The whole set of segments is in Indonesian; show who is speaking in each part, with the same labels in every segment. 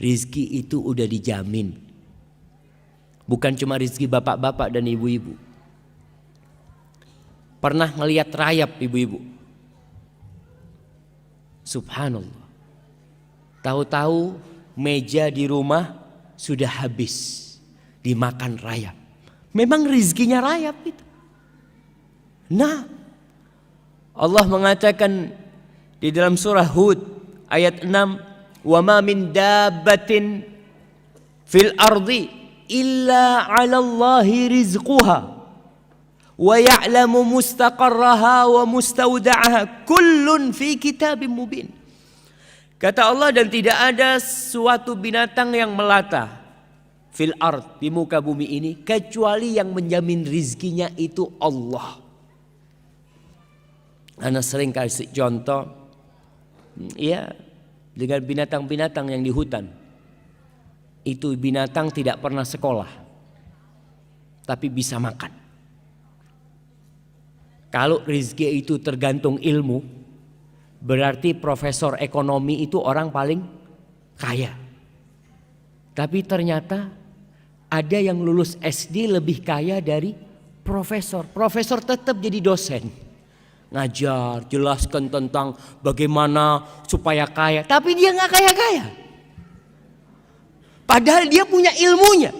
Speaker 1: Rizki itu udah dijamin. Bukan cuma rizki bapak-bapak dan ibu-ibu. Pernah ngelihat rayap ibu-ibu? Subhanallah. Tahu-tahu meja di rumah sudah habis dimakan rayap. Memang rizkinya rayap itu. Nah, Allah mengatakan di dalam surah Hud ayat 6, "Wa ma min dabbatin fil ardi illa 'ala Allahi rizquha wa ya'lamu mustaqarraha wa mustawda'aha kullun fi kitabim mubin." Kata Allah, dan tidak ada suatu binatang yang melata fil ard, di muka bumi ini, kecuali yang menjamin rizkinya itu Allah. Ana sering kasih contoh, ya, dengan binatang-binatang yang di hutan. Itu binatang tidak pernah sekolah, tapi bisa makan. Kalau rizki itu tergantung ilmu, berarti profesor ekonomi itu orang paling kaya. Tapi ternyata ada yang lulus SD lebih kaya dari profesor. Profesor tetap jadi dosen, ngajar, jelaskan tentang bagaimana supaya kaya. Tapi dia nggak kaya-kaya. Padahal dia punya ilmunya.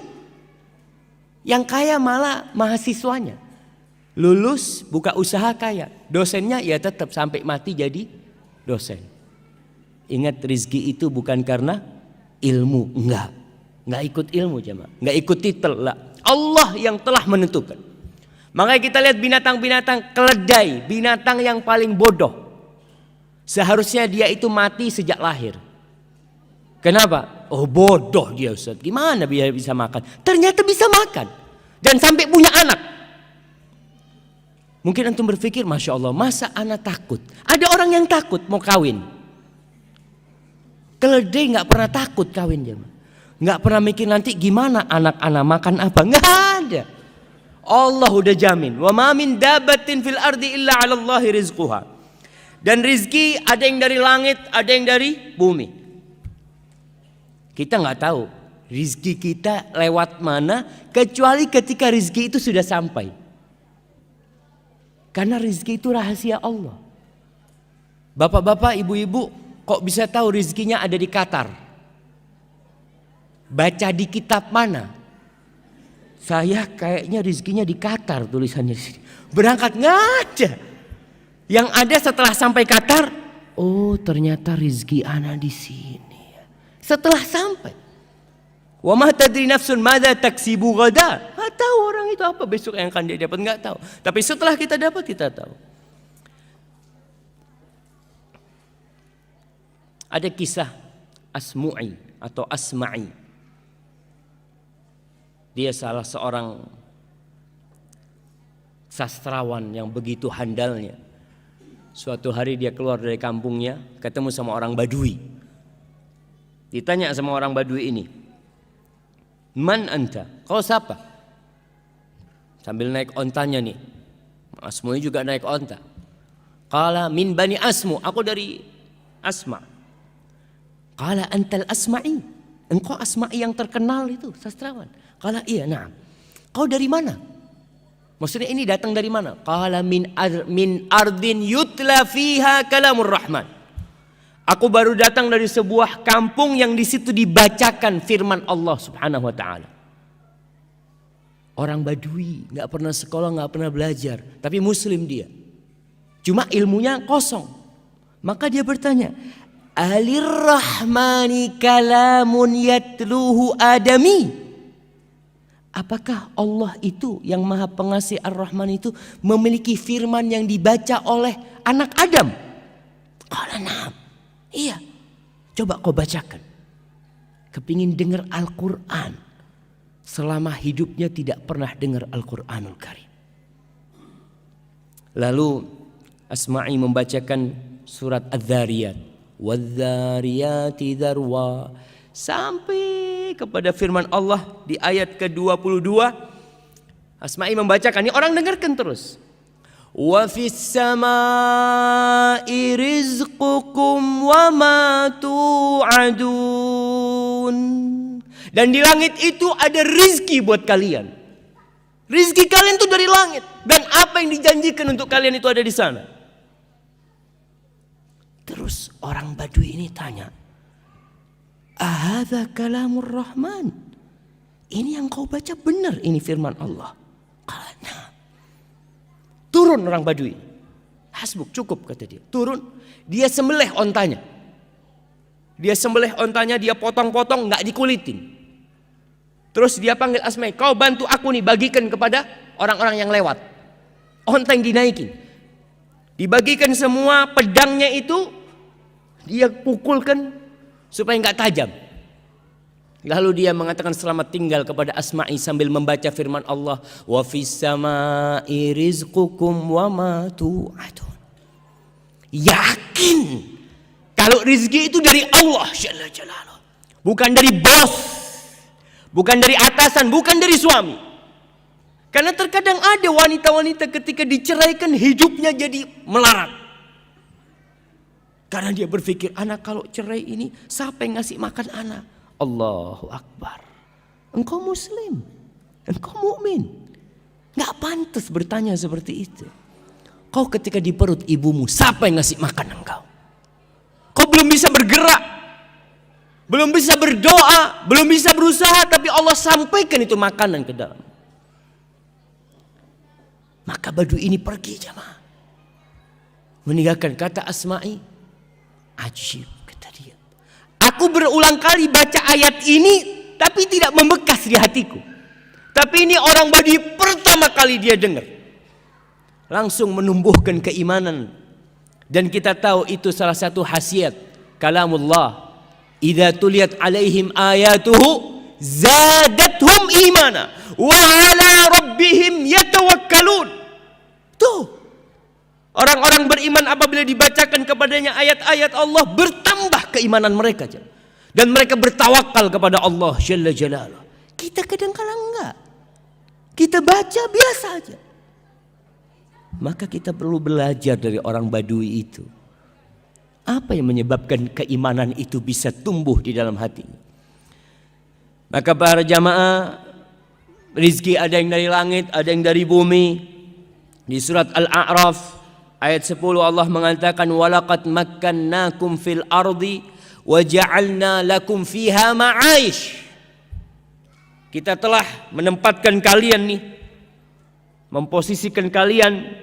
Speaker 1: Yang kaya malah mahasiswanya. Lulus buka usaha kaya. Dosennya ya tetap sampai mati jadi dosen. Ingat, rizki itu bukan karena ilmu, enggak ikut ilmu jemaah, enggak ikut titel lah. Allah yang telah menentukan. Makanya kita lihat binatang-binatang keledai, binatang yang paling bodoh. Seharusnya dia itu mati sejak lahir. Kenapa? Oh, bodoh dia, Ustaz. Gimana biar bisa makan? Ternyata bisa makan dan sampai punya anak. Mungkin antum berpikir, Masya Allah, masa anak takut? Ada orang yang takut mau kawin. Keledai nggak pernah takut kawin, jemaah. Nggak pernah mikir nanti gimana anak-anak makan apa. Nggak ada. Allah udah jamin. Wa ma min dabbatin fil ardi illa 'ala Allahi rizquha. Dan rizki ada yang dari langit, ada yang dari bumi. Kita nggak tahu rizki kita lewat mana, kecuali ketika rizki itu sudah sampai. Karena rizki itu rahasia Allah. Bapak-bapak, ibu-ibu, kok bisa tahu rizkinya ada di Qatar? Baca di kitab mana? Saya kayaknya rizkinya di Qatar, tulisannya di sini. Berangkat nggak ada. Yang ada setelah sampai Qatar, oh ternyata rizki ana di sini. Setelah sampai, wa ma tadri nafsun madza taksibu ghada. Nggak tahu orang itu apa besok yang akan dia dapat, nggak tahu. Tapi setelah kita dapat, kita tahu. Ada kisah Asmu'i atau Asma'i. Dia salah seorang sastrawan yang begitu handalnya. Suatu hari dia keluar dari kampungnya, ketemu sama orang Badui. Ditanya sama orang Badui ini, "Man anta?" Kau siapa? Sambil naik ontanya nih. Asmu'i juga naik onta. Qala min bani Asmu, aku dari Asma. Qala antal Asma'i, engkau Asma'i yang terkenal itu, sastrawan. Qala iya, na'am. Kau dari mana? Maksudnya ini datang dari mana? Qala min ardin yutla fiha kalamur rahman. Aku baru datang dari sebuah kampung yang di situ dibacakan firman Allah Subhanahu wa taala. Orang Badui, nggak pernah sekolah, nggak pernah belajar, tapi muslim dia. Cuma ilmunya kosong. Maka dia bertanya, "Alirrahmani kalamun yatluhu adami?" Apakah Allah itu yang Maha Pengasih Ar-Rahman itu memiliki firman yang dibaca oleh anak Adam? Qala na'am. Iya. Coba kau bacakan. Kepingin dengar Al-Quran. Selama hidupnya tidak pernah dengar Al-Quranul Karim. Lalu Asma'i membacakan surat Adz-Dzariyat. Wadz-Dzariyati dzarwa. Sampai kepada firman Allah di ayat ke-22. Asma'i membacakan. Ini orang dengarkan terus. Wa fis samaa'i rizqukum wa ma tu'adun. Dan di langit itu ada rizki buat kalian. Rizki kalian itu dari langit. Dan apa yang dijanjikan untuk kalian itu ada di sana. Terus orang Badui ini tanya, ahadza kalamur rahman? Ini yang kau baca benar, ini firman Allah. Nah. Turun orang Badui. Hasbuk, cukup kata dia. Turun, dia sembelih ontanya. Dia potong-potong, nggak dikulitin. Terus dia panggil Asma'i, kau bantu aku nih, bagikan kepada orang-orang yang lewat. Onta yang dinaikin. Dibagikan semua, pedangnya itu dia pukulkan supaya nggak tajam. Lalu dia mengatakan selamat tinggal kepada Asma'i sambil membaca firman Allah, wa fis sama'i rizqukum wa ma tu'adun. Yakin kalau rizki itu dari Allah Jalla Jalaluh, bukan dari bos, bukan dari atasan, bukan dari suami. Karena terkadang ada wanita-wanita ketika diceraikan hidupnya jadi melarat. Karena dia berpikir, anak kalau cerai ini siapa yang ngasih makan anak? Allahu Akbar. Engkau muslim, engkau mukmin, nggak pantas bertanya seperti itu. Kau ketika di perut ibumu, siapa yang ngasih makan engkau? Kau belum bisa bergerak, belum bisa berdoa, belum bisa berusaha, tapi Allah sampaikan itu makanan ke dalam. Maka Badui ini pergi jamaah, meninggalkan kata Asma'i. Ajib kata dia. Aku berulang kali baca ayat ini, tapi tidak membekas di hatiku. Tapi ini orang Badui pertama kali dia dengar, langsung menumbuhkan keimanan. Dan kita tahu itu salah satu khasiat kalamullah. Idza tuliyat alaihim ayatuhu zadathum imana wa ala rabbihim yatawakkalun. Tuh, orang-orang beriman apabila dibacakan kepadanya ayat-ayat Allah, bertambah keimanan mereka. Dan mereka bertawakal kepada Allah Jalla Jalaluh. Kita kadang-kadang enggak. Kita baca biasa aja. Maka kita perlu belajar dari orang Badui itu. Apa yang menyebabkan keimanan itu bisa tumbuh di dalam hati? Maka para jamaah, rizki ada yang dari langit, ada yang dari bumi. Di surat Al-A'raf ayat 10 Allah mengatakan, walaqad makkannakum fil ardi wa ja'alna lakum fiha ma'aish. Kita telah menempatkan kalian nih, memposisikan kalian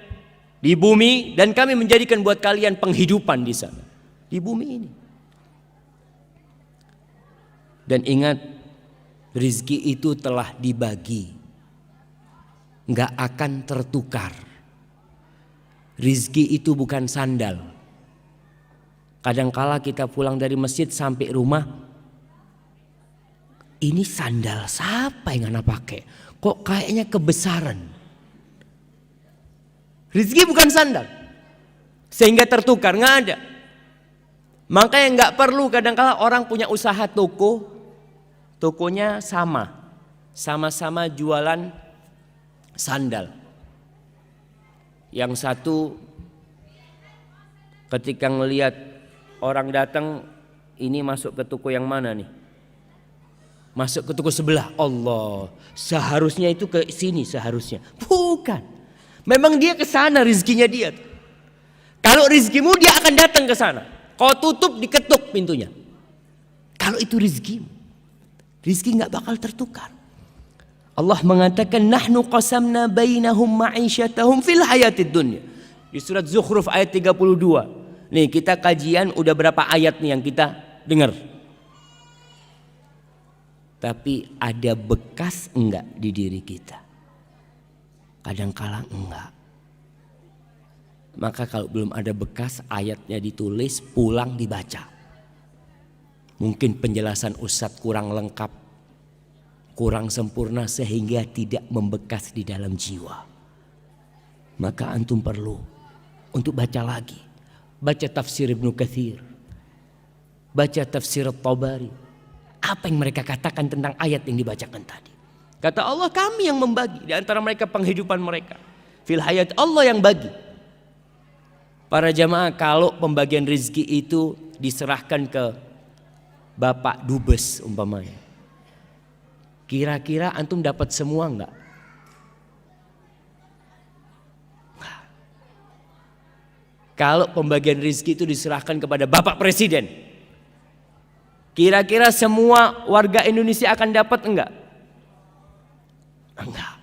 Speaker 1: di bumi, dan kami menjadikan buat kalian penghidupan di sana, di bumi ini. Dan ingat, rizki itu telah dibagi, nggak akan tertukar. Rizki itu bukan sandal. Kadangkala kita pulang dari masjid sampai rumah, ini sandal siapa yang anak pakai? Kok kayaknya kebesaran? Rizki bukan sandal sehingga tertukar, nggak ada. Makanya nggak perlu kadangkala orang punya usaha toko, tokonya sama-sama jualan sandal. Yang satu ketika ngelihat orang datang, ini masuk ke toko yang mana nih? Masuk ke toko sebelah. Allah, seharusnya itu ke sini seharusnya. Bukan. Memang dia ke sana rizkinya dia. Kalau rizkimu dia akan datang ke sana. Kau tutup, diketuk pintunya. Kalau itu rizkimu, rizki nggak bakal tertukar. Allah mengatakan, nahnu qasamna bainahum ma'isyatahum fil hayatid dunya. Di surat Zukhruf ayat 32. Nih kita kajian udah berapa ayat nih yang kita dengar. Tapi ada bekas enggak di diri kita? Kadangkala enggak. Maka kalau belum ada bekas, ayatnya ditulis, pulang dibaca. Mungkin penjelasan Ustadz kurang lengkap, kurang sempurna sehingga tidak membekas di dalam jiwa. Maka antum perlu untuk baca lagi. Baca tafsir Ibnu Katsir, baca tafsir At-Tabari. Apa yang mereka katakan tentang ayat yang dibacakan tadi? Kata Allah, kami yang membagi di antara mereka penghidupan mereka. Fil hayat, Allah yang bagi. Para jamaah, kalau pembagian rezeki itu diserahkan ke Bapak Dubes umpamanya, Kira-kira antum dapat semua enggak? Kalau pembagian rezeki itu diserahkan kepada Bapak Presiden, kira-kira semua warga Indonesia akan dapat enggak? Enggak.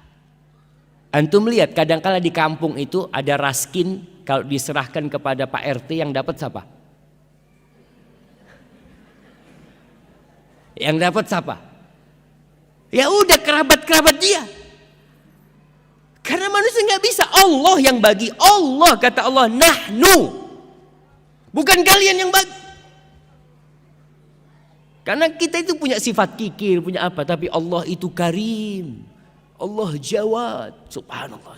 Speaker 1: Antum lihat kadang-kala di kampung itu ada raskin, kalau diserahkan kepada Pak RT yang dapat siapa? Yang dapat siapa? Ya udah kerabat-kerabat dia. Karena manusia nggak bisa, Allah yang bagi. Allah, kata Allah, nahnu, bukan kalian yang bagi. Karena kita itu punya sifat kikir, punya apa, tapi Allah itu karim, Allah jawad, subhanallah.